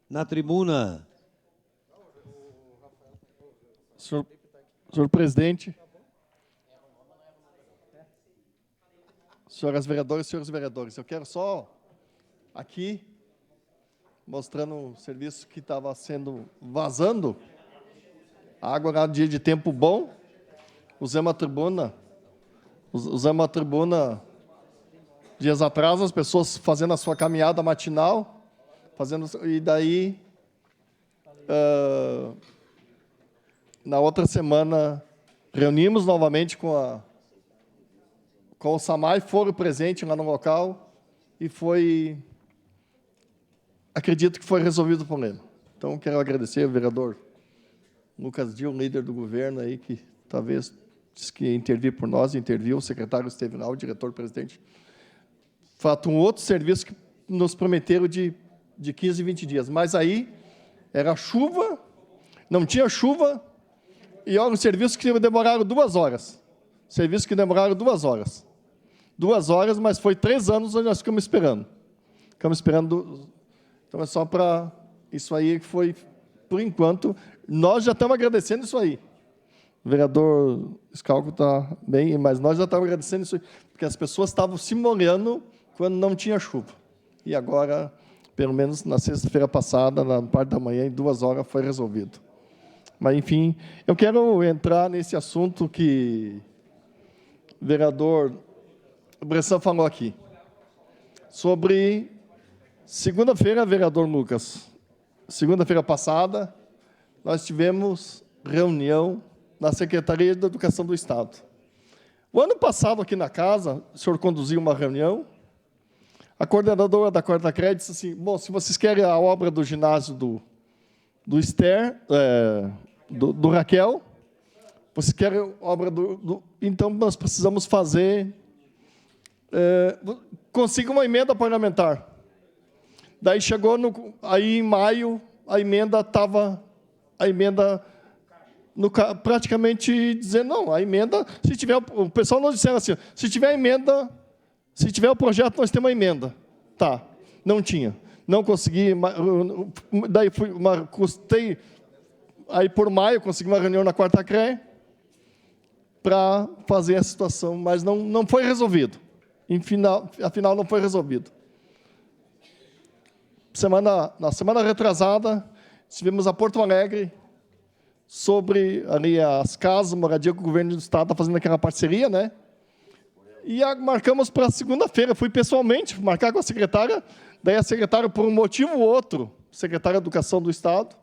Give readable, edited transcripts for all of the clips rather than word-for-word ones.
Na tribuna. Senhor presidente, senhoras vereadoras e senhores vereadores, eu quero só aqui, mostrando o serviço que estava sendo vazando, água era dia de tempo bom, usamos a tribuna dias atrás, as pessoas fazendo a sua caminhada matinal, e daí, na outra semana, reunimos novamente com o SAMAI, foram presentes lá no local, e acredito que foi resolvido por ele. Então, quero agradecer ao vereador Lucas Dil, líder do governo, aí, que talvez disse que ia intervir por nós, interviu, o secretário esteve lá, o diretor-presidente. Fato, um outro serviço que nos prometeram de 15 e 20 dias. Mas aí, era chuva, não tinha chuva, e olha, um serviço que demoraram 2 horas. Serviço que demoraram 2 horas. 2 horas, mas foi 3 anos onde nós ficamos esperando. Então, é só para isso aí que foi, por enquanto, nós já estamos agradecendo isso aí. O vereador Scalco está bem, mas nós já estamos agradecendo isso aí, porque as pessoas estavam se molhando quando não tinha chuva. E agora, pelo menos na sexta-feira passada, na parte da manhã, em 2 horas, foi resolvido. Mas, enfim, eu quero entrar nesse assunto que o vereador Bressan falou aqui. Sobre segunda-feira, vereador Lucas, segunda-feira passada, nós tivemos reunião na Secretaria de Educação do Estado. O ano passado, aqui na casa, o senhor conduziu uma reunião, a coordenadora da Quarta Crédito disse assim, bom, se vocês querem a obra do ginásio do Esther, do Raquel, vocês querem a obra então, nós precisamos fazer... consiga uma emenda parlamentar. Daí chegou, aí em maio, a emenda estava... praticamente dizendo, não, a emenda, se tiver... O pessoal nos disseram assim, se tiver emenda, se tiver o projeto, nós temos uma emenda. Tá, não tinha. Não consegui, daí custei... Aí, por maio, consegui uma reunião na Quarta CRE para fazer a situação, mas não foi resolvido. Afinal, não foi resolvido. Na semana retrasada, estivemos a Porto Alegre sobre ali as casas, moradia que o governo do Estado está fazendo aquela parceria, né? E marcamos para segunda-feira. Fui pessoalmente marcar com a secretária, daí a secretária, por um motivo ou outro, secretária de Educação do Estado,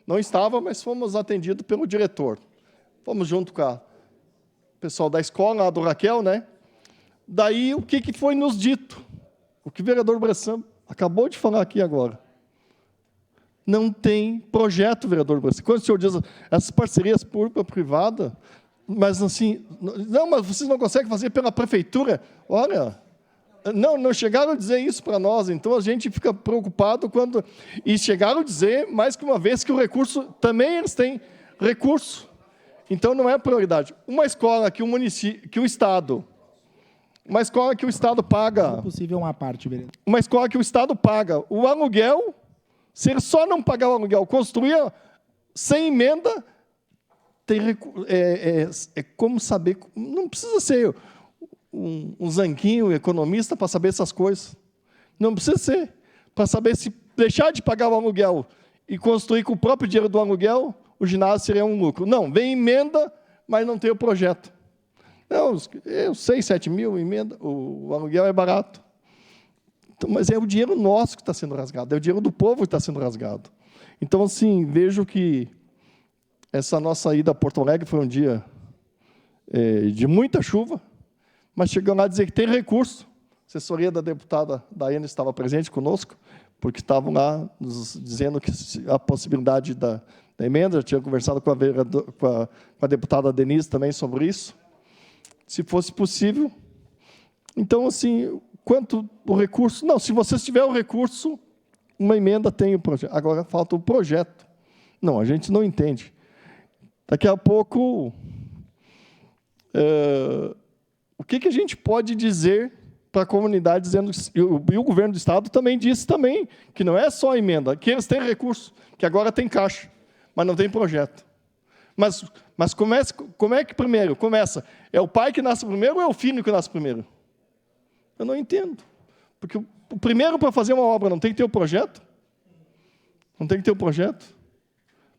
não estava, mas fomos atendidos pelo diretor. Fomos junto com o pessoal da escola, do Raquel, né? Daí, o que foi nos dito? O que o vereador Bressan acabou de falar aqui agora. Não tem projeto, vereador Bressan. Quando o senhor diz essas parcerias público-privada, mas assim, não, mas vocês não conseguem fazer pela prefeitura? Olha, não chegaram a dizer isso para nós, então a gente fica preocupado quando... E chegaram a dizer, mais que uma vez, que o recurso, também eles têm recurso. Então, não é prioridade. Uma escola que o Estado... Uma escola que o Estado paga... É possível uma parte, vereador. Uma escola que o Estado paga o aluguel, se ele só não pagar o aluguel, construir sem emenda, é como saber... Não precisa ser um zanquinho economista para saber essas coisas. Não precisa ser. Para saber se deixar de pagar o aluguel e construir com o próprio dinheiro do aluguel, o ginásio seria um lucro. Não, vem emenda, mas não tem o projeto. Não, 6, 7 mil, emenda, o aluguel é barato. Então, mas é o dinheiro nosso que está sendo rasgado, é o dinheiro do povo que está sendo rasgado. Então, assim, vejo que essa nossa ida a Porto Alegre foi um dia de muita chuva, mas chegou lá a dizer que tem recurso. A assessoria da deputada Daiane estava presente conosco, porque estavam lá nos dizendo que a possibilidade da emenda, já tinha conversado com a deputada Denise também sobre isso, se fosse possível. Então, assim, quanto o recurso... Não, se você tiver o recurso, uma emenda tem o projeto. Agora falta o projeto. Não, a gente não entende. Daqui a pouco, o que a gente pode dizer para a comunidade, dizendo, e o governo do Estado também disse também, que não é só a emenda, que eles têm recurso, que agora tem caixa, mas não tem projeto. Mas como é que primeiro começa? É o pai que nasce primeiro ou é o filho que nasce primeiro? Eu não entendo. Porque o primeiro para fazer uma obra não tem que ter o projeto? Não tem que ter o projeto?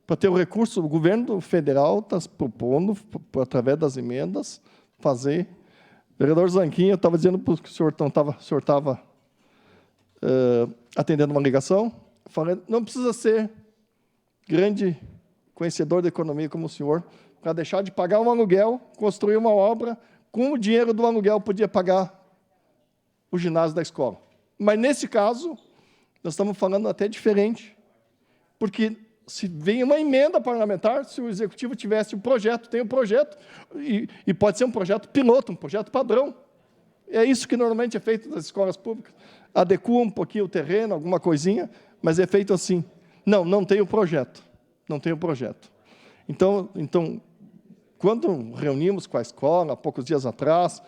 Para ter o recurso, o governo federal está propondo, através das emendas, fazer. O vereador Zanquim, eu estava dizendo que o senhor estava atendendo uma ligação, falando, não precisa ser grande conhecedor da economia como o senhor, para deixar de pagar um aluguel, construir uma obra, com o dinheiro do aluguel podia pagar o ginásio da escola. Mas, nesse caso, nós estamos falando até diferente, porque se vem uma emenda parlamentar, se o Executivo tivesse um projeto, tem um projeto, e pode ser um projeto piloto, um projeto padrão. É isso que normalmente é feito nas escolas públicas. Adequa um pouquinho o terreno, alguma coisinha, mas é feito assim. Não tem o projeto. Não tem o projeto. Então, quando reunimos com a escola, há poucos dias atrás,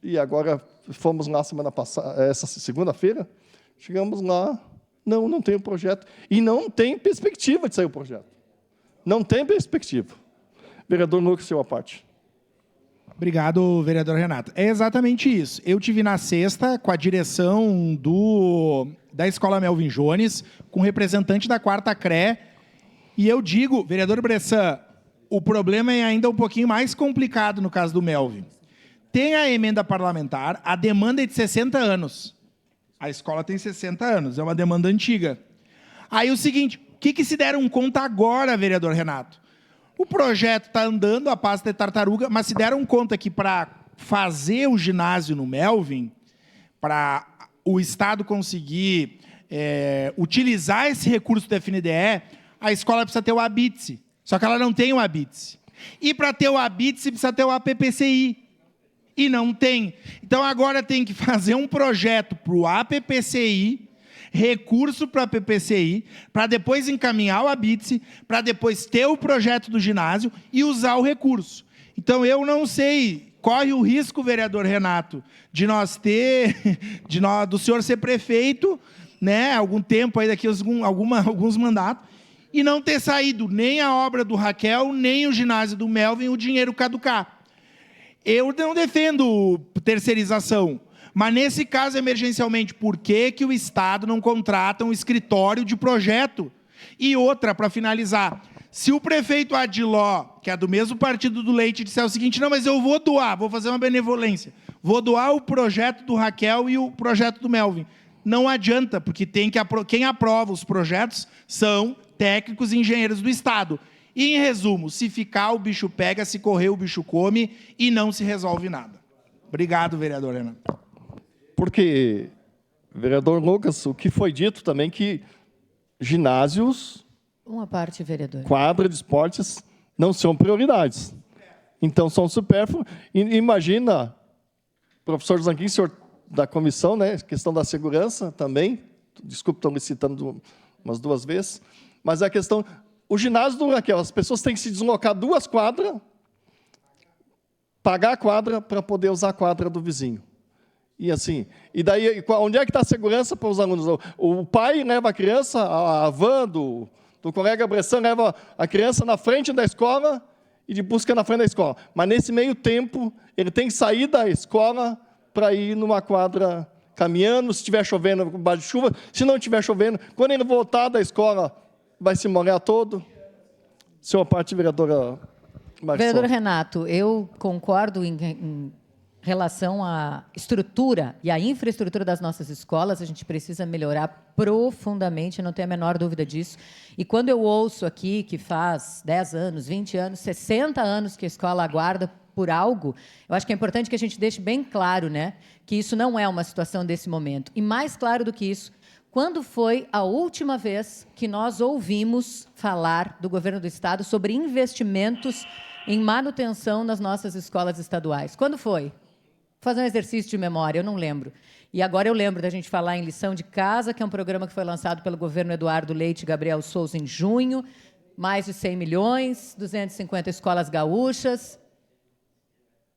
e agora fomos lá semana passada, essa segunda-feira, chegamos lá, não tem o projeto. E não tem perspectiva de sair o projeto. Não tem perspectiva. Vereador Lucas, sua parte. Obrigado, vereador Renato. É exatamente isso. Eu tive na sexta com a direção da Escola Melvin Jones, com o representante da 4ª CRE, e eu digo, vereador Bressan, o problema é ainda um pouquinho mais complicado no caso do Melvin. Tem a emenda parlamentar, a demanda é de 60 anos. A escola tem 60 anos, é uma demanda antiga. Aí o seguinte, o que se deram conta agora, vereador Renato? O projeto está andando a passo de tartaruga, mas se deram conta que para fazer o ginásio no Melvin, para o Estado conseguir utilizar esse recurso do FNDE, a escola precisa ter o ABITSE. Só que ela não tem o ABITSE. E para ter o ABITSE precisa ter o APPCI. E não tem. Então agora tem que fazer um projeto para o APPCI, recurso para a PPCI, para depois encaminhar o ABITSE, para depois ter o projeto do ginásio e usar o recurso. Então, eu não sei, corre o risco, vereador Renato, de nós do senhor ser prefeito, né, algum tempo, aí daqui alguns mandatos, e não ter saído nem a obra do Raquel, nem o ginásio do Melvin, o dinheiro caducar. Eu não defendo terceirização, mas, nesse caso, emergencialmente, por que o Estado não contrata um escritório de projeto? E outra, para finalizar, se o prefeito Adiló, que é do mesmo partido do Leite, disser o seguinte, não, mas eu vou doar, vou fazer uma benevolência, vou doar o projeto do Raquel e o projeto do Melvin. Não adianta, porque quem aprova os projetos são técnicos e engenheiros do Estado. E, em resumo, se ficar, o bicho pega, se correr, o bicho come, e não se resolve nada. Obrigado, vereador Renato. Porque, vereador Lucas, o que foi dito também que ginásios, uma parte, vereador, quadra de esportes não são prioridades. Então, são supérfluos. Imagina, professor Zanquim, senhor da comissão, né, questão da segurança também, desculpe, estou me citando umas 2 vezes, mas a questão, o ginásio do Raquel, as pessoas têm que se deslocar 2 quadras, pagar a quadra para poder usar a quadra do vizinho. E assim, e daí, onde é que está a segurança para os alunos? O pai leva a criança, a van do colega Bressan leva a criança na frente da escola e de busca na frente da escola. Mas, nesse meio tempo, ele tem que sair da escola para ir numa quadra caminhando, se estiver chovendo, baixo de chuva. Se não estiver chovendo, quando ele voltar da escola, vai se molhar todo. Senhora parte, vereadora Marisol. Vereador Renato, eu concordo em relação à estrutura e à infraestrutura das nossas escolas, a gente precisa melhorar profundamente, não tenho a menor dúvida disso. E quando eu ouço aqui que faz 10 anos, 20 anos, 60 anos que a escola aguarda por algo, eu acho que é importante que a gente deixe bem claro, né, que isso não é uma situação desse momento. E mais claro do que isso, quando foi a última vez que nós ouvimos falar do governo do Estado sobre investimentos em manutenção nas nossas escolas estaduais? Quando foi? Vou fazer um exercício de memória, eu não lembro. E agora eu lembro da gente falar em Lição de Casa, que é um programa que foi lançado pelo governo Eduardo Leite e Gabriel Souza em junho, mais de 100 milhões, 250 escolas gaúchas.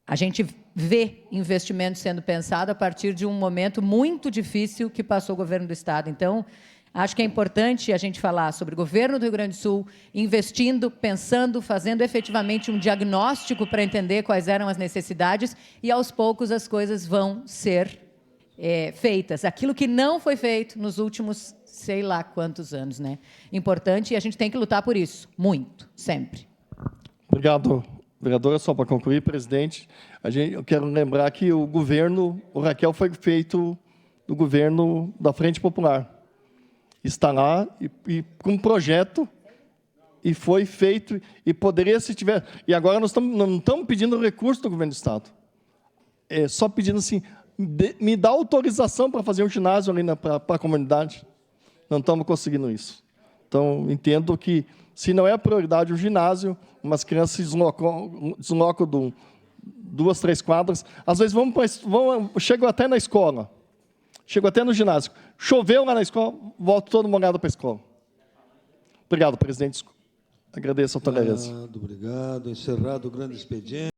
A gente vê investimento sendo pensado a partir de um momento muito difícil que passou o governo do Estado. Então, acho que é importante a gente falar sobre o governo do Rio Grande do Sul, investindo, pensando, fazendo efetivamente um diagnóstico para entender quais eram as necessidades e, aos poucos, as coisas vão ser feitas. Aquilo que não foi feito nos últimos sei lá quantos anos, né? Importante, e a gente tem que lutar por isso, muito, sempre. Obrigado, vereadora. Só para concluir, presidente, eu quero lembrar que o Raquel foi feito do governo da Frente Popular. Está lá e com um projeto, e foi feito, e poderia, se tiver... E agora nós não estamos pedindo recurso do governo do Estado. É só pedindo assim, me dá autorização para fazer um ginásio ali para a comunidade. Não estamos conseguindo isso. Então, entendo que, se não é a prioridade o ginásio, umas crianças se deslocam de 2, 3 quadras, às vezes chegam até na escola, chegam até no ginásio. Choveu lá na escola, volta todo molhado para a escola. Obrigado, presidente. Agradeço a tolerância. Obrigado. Encerrado o grande expediente.